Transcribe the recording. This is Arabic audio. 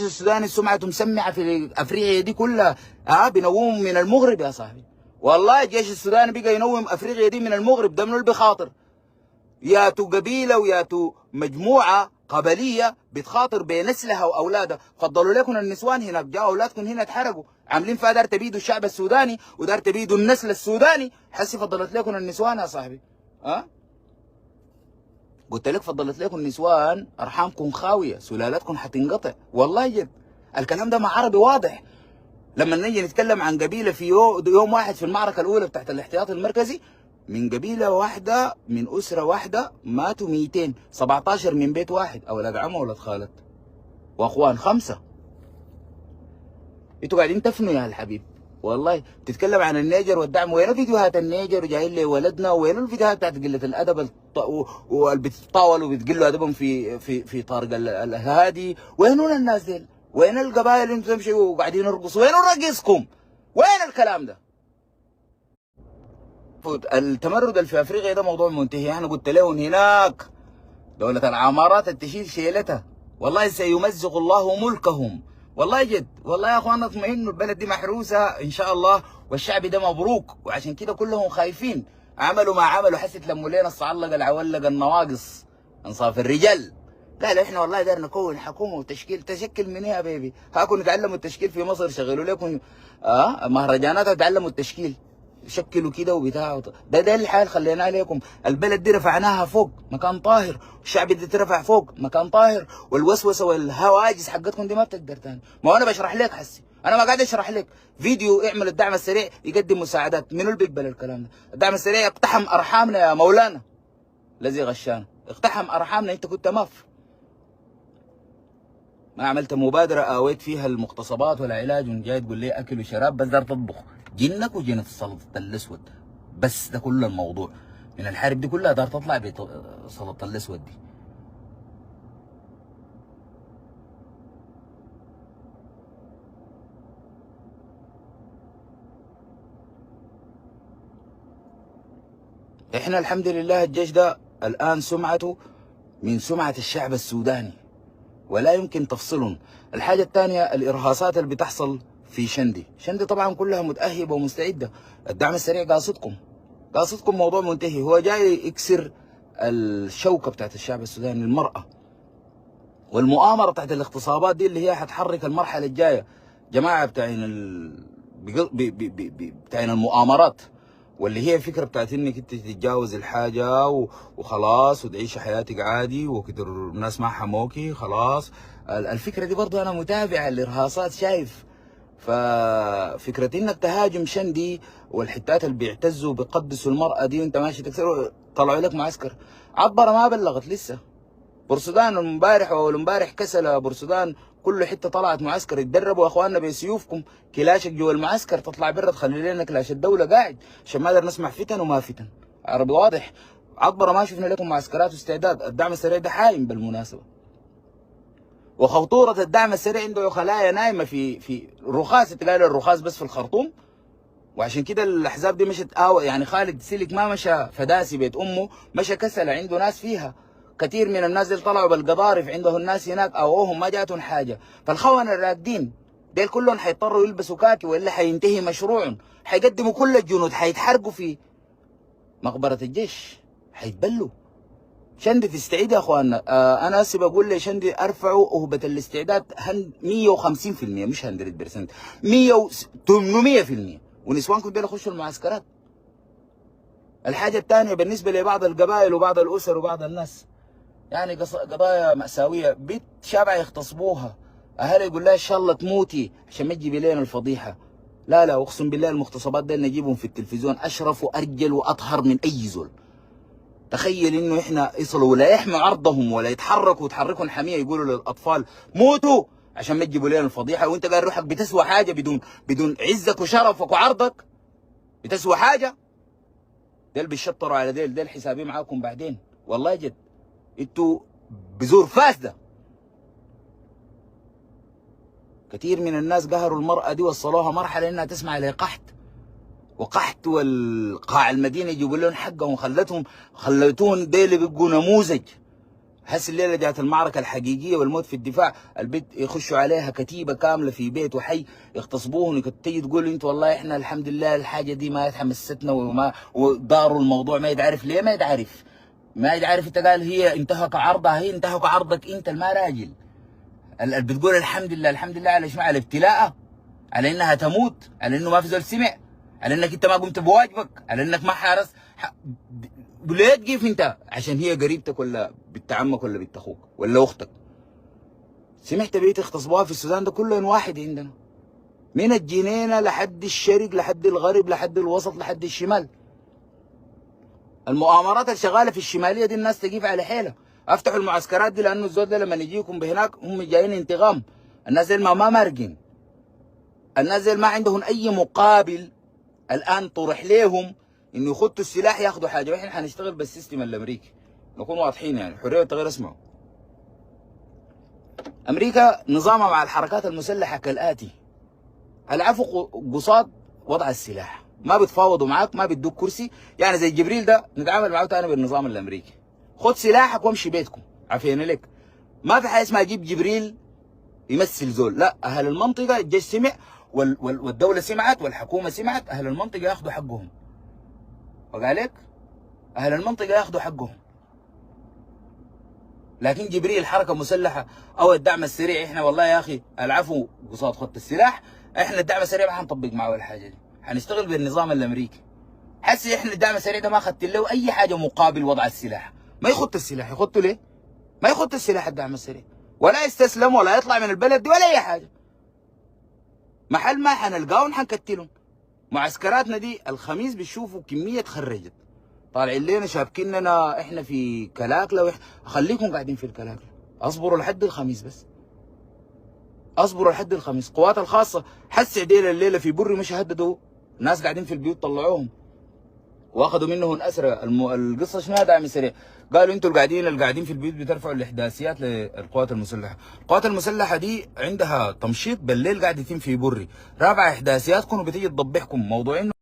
السوداني سمعته مسمعه في افريقيا دي كلها. بينومهم من المغرب يا صاحبي. والله الجيش السوداني بقى ينوم افريقيا دي من المغرب. ده منو اللي بيخاطر؟ ياتو قبيله وياتو مجموعه قبليه بتخاطر بنسلها واولادها. فضلوا لكم النسوان هناك، جاءوا اولادكم هنا اتحرقوا، عاملين فيها دار تبيدوا الشعب السوداني ودار تبيدوا النسل السوداني. حسي فضلت لكم النسوان يا صاحبي. قلت لك فضلت لكم النسوان، ارحامكم خاويه، سلالتكم حتنقطع. والله جد الكلام ده مع عربي واضح. لما نيجي نتكلم عن قبيله في يوم واحد في المعركه الاولى بتاعت الاحتياط المركزي، من قبيله واحده من اسره واحده ماتوا 200، 17 من بيت واحد، اولاد عم واولاد خالد واخوان 5. انتوا قاعدين تفنوا يا الحبيب. والله تتكلم عن النيجر والدعم، وين فيديوهات النيجر وجايين لي ولدنا، وين الفيديوهات بتاعت قله الادب واللي بتتطاولوا وبتقلوا ادبهم في طارق الهادي؟ وين الناس ديل؟ وين القبائل اللي انتم تمشوا وقاعدين يرقصوا؟ وين رقصكم؟ وين الكلام ده؟ التمرد اللي في افريقيا ده موضوع منتهي. انا قلت لهم هناك دولة العمارات تشيل شيلتها، والله سيمزق الله ملكهم. والله جد، والله يا اخوانا اطمئنوا، البلد دي محروسه ان شاء الله، والشعب ده مبروك. وعشان كده كلهم خايفين. عملوا ما عملوا، حسيت لموا لنا الصعلقه العولقه النواقص انصاف الرجال. لا احنا والله داير نكون حكومه وتشكيل. تشكل من ايه يا بيبي؟ هاكم نتعلموا التشكيل في مصر، شغلوا لكم مهرجانات وتعلموا التشكيل، شكلوا كده وبتاع. ده الحال خلينا عليكم. البلد دي رفعناها فوق مكان طاهر، والشعب دي ترفع فوق مكان طاهر، والوسوسه والهواجس حقتكم دي ما بتقدر تاني. ما هو انا بشرح لك حسي، انا ما قاعد اشرح لك فيديو. اعمل الدعم السريع يقدم مساعدات. منو اللي بيقبل الكلام ده؟ الدعم السريع اقتحم ارحامنا يا مولانا الذي غشانا، اقتحم ارحامنا. انت كنت ما عملت مبادره اويت فيها المغتصبات والعلاج، وجاي تقول لي اكل وشراب بس دار تطبخ. جنك وجنة السلطة الاسود. بس ده كل الموضوع من الحرب دي كلها، دار تطلع بسلطة الاسود دي. احنا الحمد لله الجيش ده الان سمعته من سمعة الشعب السوداني، ولا يمكن تفصلهم. الحاجة الثانية الارهاصات اللي بتحصل في شندي طبعا كلها متأهبة ومستعدة. الدعم السريع قاصدكم موضوع منتهي. هو جاي يكسر الشوكة بتاعت الشعب السوداني، المرأة، والمؤامرة بتاعت الاغتصابات دي اللي هي حتحرك المرحلة الجاية. جماعة بتاعين المؤامرات، واللي هي فكرة بتاعت انك انت تتجاوز الحاجة وخلاص وتعيش حياتك عادي وكده الناس ما حموكي خلاص. الفكرة دي برضو انا متابع الارهاصات، شايف. ففكرة انك تهاجم شندي والحتات اللي بيعتزوا بيقدسوا المرأة دي وانت ماشي تكسر، طلعوا لك معسكر. عبر ما بلغت لسه. بورسودان امبارح والامبارح كسل بورسودان، كل حته طلعت معسكر يتدربوا. اخواننا بسيوفكم كلاشك جوا المعسكر، تطلع برا تخلي لنا كلاش الدوله قاعد عشان ما نقدر نسمع فتن وما فتن. عربي واضح. عبر ما شفنا لكم معسكرات واستعداد. الدعم السريع ده حايم بالمناسبه، وخطوره الدعم السريع عنده خلايا نايمه في رخاص. تلاقي الرخاص بس في الخرطوم، وعشان كده الاحزاب دي مشت. يعني خالد سيلك ما مشى فداسي بيت امه، مشى كسل عنده ناس فيها. كثير من الناس اللي طلعوا بالقضارف عندهم ناس هناك اوهم ما جاتهم حاجه. فالخونه الراكدين ديل كلهم حيضطروا يلبسوا كاكي والا حينتهي مشروعهم. حيقدموا كل الجنود، حيتحرقوا في مقبره الجيش، حيتبلوا. شندي تستعيد يا اخواننا. انا هسه بقول لي شندي ارفعوا اهبه الاستعداد 150%، مش 100%، 100 800%. ونسوانكم دول يخشوا المعسكرات. الحاجه الثانيه بالنسبه لبعض القبائل وبعض الاسر وبعض الناس، يعني قضايا مأساوية. بنت شابعة يغتصبوها، أهلها يقول لها إن شاء الله تموتي عشان ما تجيبي لنا الفضيحة. لا أقسم بالله المغتصبات دي نجيبهم في التلفزيون أشرف وأرجل وأطهر من أي زول. تخيل إنه إحنا يصلوا ولا يحموا عرضهم ولا يتحركوا وتحركوا حمية يقولوا للأطفال موتوا عشان ما تجيبوا لنا الفضيحة، وأنت قال روحك بتسوى حاجة بدون عزك وشرفك وعرضك؟ بتسوى حاجة؟ ديل بيشطروا على ديل حسابي معاكم بعدين. والله جد انتوا بزور فاسده. كثير من الناس قهروا المرأة دي، وصلوها مرحلة انها تسمع لقحط وقحط، والقاع المدينة يجيبوا لهم حقهم، خلتوهم ديل بيبقوا نموذج. حس الليله جات المعركه الحقيقيه والموت في الدفاع، البيت يخشوا عليها كتيبه كامله في بيت وحي يغتصبوهم، تيجي تقول انت والله احنا الحمد لله الحاجه دي ما تحمستنا وما وداروا الموضوع، ما يتعرف ليه، ما يتعرف انت قال هي انتهك عرضها، هي انتهك عرضك انت الما راجل. بتقول الحمد لله، الحمد لله على شنو؟ على ابتلاءها، على انها تموت، على انه ما في زول سمع، على انك انت ما قمت بواجبك، على انك ما حارس ليه تجيف انت؟ عشان هي قريبتك ولا بنت عمك ولا بنت اخوك ولا اختك. سمعت بيت اغتصبوها في السودان ده كله واحد عندنا، من الجنينه لحد الشرق لحد الغرب لحد الوسط لحد الشمال. المؤامرات اللي شغاله في الشماليه دي الناس تجيف على حيلها. افتحوا المعسكرات دي لانه الزول ده لما يجيكم بهناك هم جايين انتقام. الناس دي ما مارقين، الناس دي ما عندهم اي مقابل الان طرح لهم انه يخطوا السلاح ياخذوا حاجه، واحنا حنشتغل بالسيستم الامريكي، نكون واضحين يعني. حريه والتغيير اسمعوا. امريكا نظامها مع الحركات المسلحه كالاتي: العفو قصاد وضع السلاح، ما بتفاوضوا معاك، ما بيدوك كرسي، يعني زي جبريل ده نتعامل معاه تاني بالنظام الامريكي. خد سلاحك وامشي بيتكم عافينا لك. ما في حاجه اسمها جيب جبريل يمثل زول، لا، اهل المنطقه الجيش سمع والدوله سمعت والحكومه سمعت، اهل المنطقه ياخذوا حقهم. وقال لك اهل المنطقه ياخذوا حقهم. لكن جبريل حركه مسلحه او الدعم السريع، احنا والله يا اخي العفو قصاد خط السلاح، احنا الدعم السريع ما حنطبق معه الحاجه دي، حنشتغل بالنظام الامريكي. حسي احنا الدعم السريع ده ما اخذت له اي حاجه مقابل وضع السلاح، ما يخط السلاح، يخطوا ليه؟ ما يخط السلاح الدعم السريع، ولا يستسلم ولا يطلع من البلد دي ولا اي حاجه. محل ما حنلقاهم حنكتلهم. معسكراتنا دي الخميس بتشوفوا كميه خرجت طالعين لنا شابكيننا احنا في كلاكله، خليكم قاعدين في الكلاكله، اصبروا لحد الخميس بس، اصبروا لحد الخميس. القوات الخاصه حس عديل الليله في بري مش هددوا ناس قاعدين في البيوت، طلعوهم واخذوا منهم اسرى. القصه شنو؟ دعم سريع. قالوا انتوا القاعدين في البيوت بترفعوا الاحداثيات للقوات المسلحه. القوات المسلحه دي عندها تمشيط بالليل قاعد يتم في بري، رابع احداثياتكم وبتيجي تضبحكم. موضوع انه